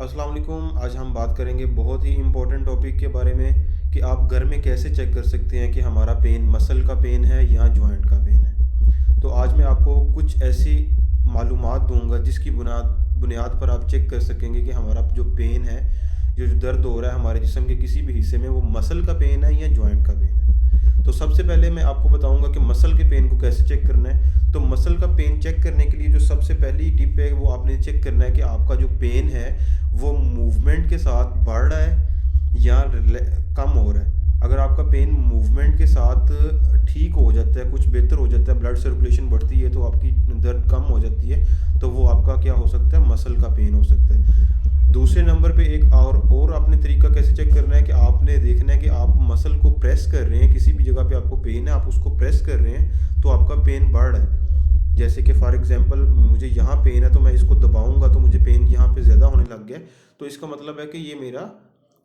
अस्सलाम वालेकुम। आज हम बात करेंगे बहुत ही इम्पोर्टेंट टॉपिक के बारे में कि आप घर में कैसे चेक कर सकते हैं कि हमारा पेन मसल का पेन है या जॉइंट का पेन है। तो आज मैं आपको कुछ ऐसी मालूमात दूंगा जिसकी बुनियाद बुनियाद पर आप चेक कर सकेंगे कि हमारा जो पेन है, जो दर्द हो रहा है हमारे जिस्म के किसी भी हिस्से में, वो मसल का पेन है या जॉइंट का पेन है। तो सबसे पहले मैं आपको बताऊंगा कि मसल के पेन को कैसे चेक करना है। तो मसल का पेन चेक करने के लिए जो सबसे पहली टिप है वो आपने चेक करना है कि आपका जो पेन है वो मूवमेंट के साथ बढ़ रहा है या कम हो रहा है। अगर आपका पेन मूवमेंट के साथ ठीक हो जाता है, कुछ बेहतर हो जाता है, ब्लड सर्कुलेशन बढ़ती है तो आपकी दर्द कम हो जाती है, तो वो आपका क्या हो सकता है, मसल का पेन हो सकता है। दूसरे नंबर पे एक और आपने तरीका कैसे चेक करना है कि आपने देखना है कि आप मसल को प्रेस कर रहे हैं, किसी भी जगह पे आपको पेन है आप उसको प्रेस कर रहे हैं तो आपका पेन बढ़ रहा है। जैसे कि फॉर एग्जांपल मुझे यहाँ पेन है तो मैं इसको दबाऊंगा तो मुझे पेन यहाँ पे ज़्यादा होने लग गया, तो इसका मतलब है कि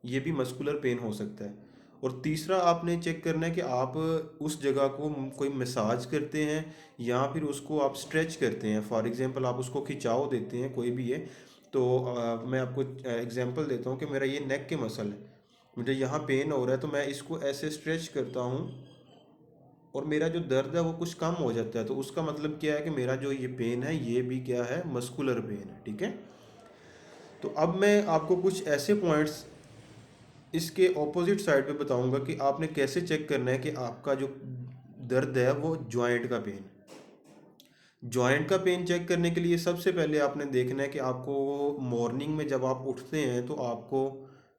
ये भी मस्कुलर पेन हो सकता है। और तीसरा आपने चेक करना है कि आप उस जगह को कोई मसाज करते हैं या फिर उसको आप स्ट्रेच करते हैं। फॉर एग्जांपल आप उसको खिंचाव देते हैं, कोई भी है। तो मैं आपको एग्जांपल देता हूँ कि मेरा ये नेक के मसल है, मुझे यहाँ पेन हो रहा है तो मैं इसको ऐसे स्ट्रेच करता हूँ और मेरा जो दर्द है वो कुछ कम हो जाता है। तो उसका मतलब क्या है कि मेरा जो ये पेन है ये भी क्या है, मस्कुलर पेन है। ठीक है। तो अब मैं आपको कुछ ऐसे पॉइंट्स इसके ऑपोजिट साइड पे बताऊंगा कि आपने कैसे चेक करना है कि आपका जो दर्द है वो जॉइंट का पेन। जॉइंट का पेन चेक करने के लिए सबसे पहले आपने देखना है कि आपको मॉर्निंग में जब आप उठते हैं तो आपको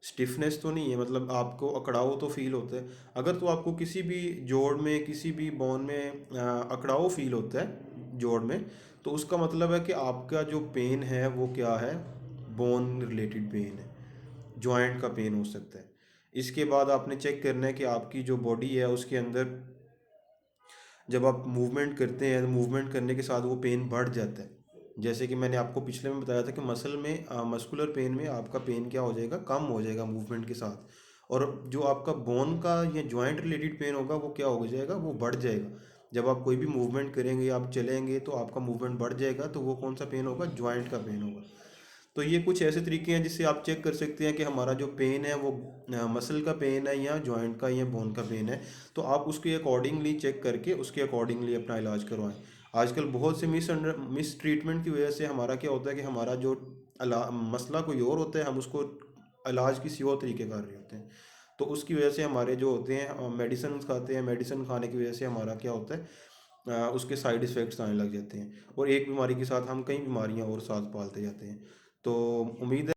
स्टिफनेस तो नहीं है, मतलब आपको अकड़ाव तो फील होता है। अगर तो आपको किसी भी जोड़ में, किसी भी बोन में अकड़ाव फील होता है जोड़ में, तो उसका मतलब है कि आपका जो पेन है वो क्या है, बोन रिलेटेड पेन है, जॉइंट का पेन हो सकता है। इसके बाद आपने चेक करना है कि आपकी जो बॉडी है उसके अंदर जब आप मूवमेंट करते हैं, मूवमेंट करने के साथ वो पेन बढ़ जाता है। जैसे कि मैंने आपको पिछले में बताया था कि मसल में मस्कुलर पेन में आपका पेन क्या हो जाएगा, कम हो जाएगा मूवमेंट के साथ। और जो आपका बोन का या जॉइंट रिलेटेड पेन होगा वो क्या हो जाएगा, वो बढ़ जाएगा। जब आप कोई भी मूवमेंट करेंगे, आप चलेंगे तो आपका मूवमेंट बढ़ जाएगा, तो वो कौन सा पेन होगा, जॉइंट का पेन होगा। तो ये कुछ ऐसे तरीके हैं जिससे आप चेक कर सकते हैं कि हमारा जो पेन है वो मसल का पेन है या जॉइंट का या बोन का पेन है। तो आप उसके अकॉर्डिंगली चेक करके उसके अकॉर्डिंगली अपना इलाज करवाएं। आजकल बहुत से मिस ट्रीटमेंट की वजह से हमारा क्या होता है कि हमारा जो मसला कोई और होता है, हम उसको इलाज किसी और तरीके कर रहे होते हैं। तो उसकी वजह से हमारे जो होते हैं, मेडिसिन खाते हैं, मेडिसिन खाने की वजह से हमारा क्या होता है, उसके साइड इफ़ेक्ट्स आने लग जाते हैं और एक बीमारी के साथ हम कई बीमारियां और साथ पालते जाते हैं। तो उम्मीद है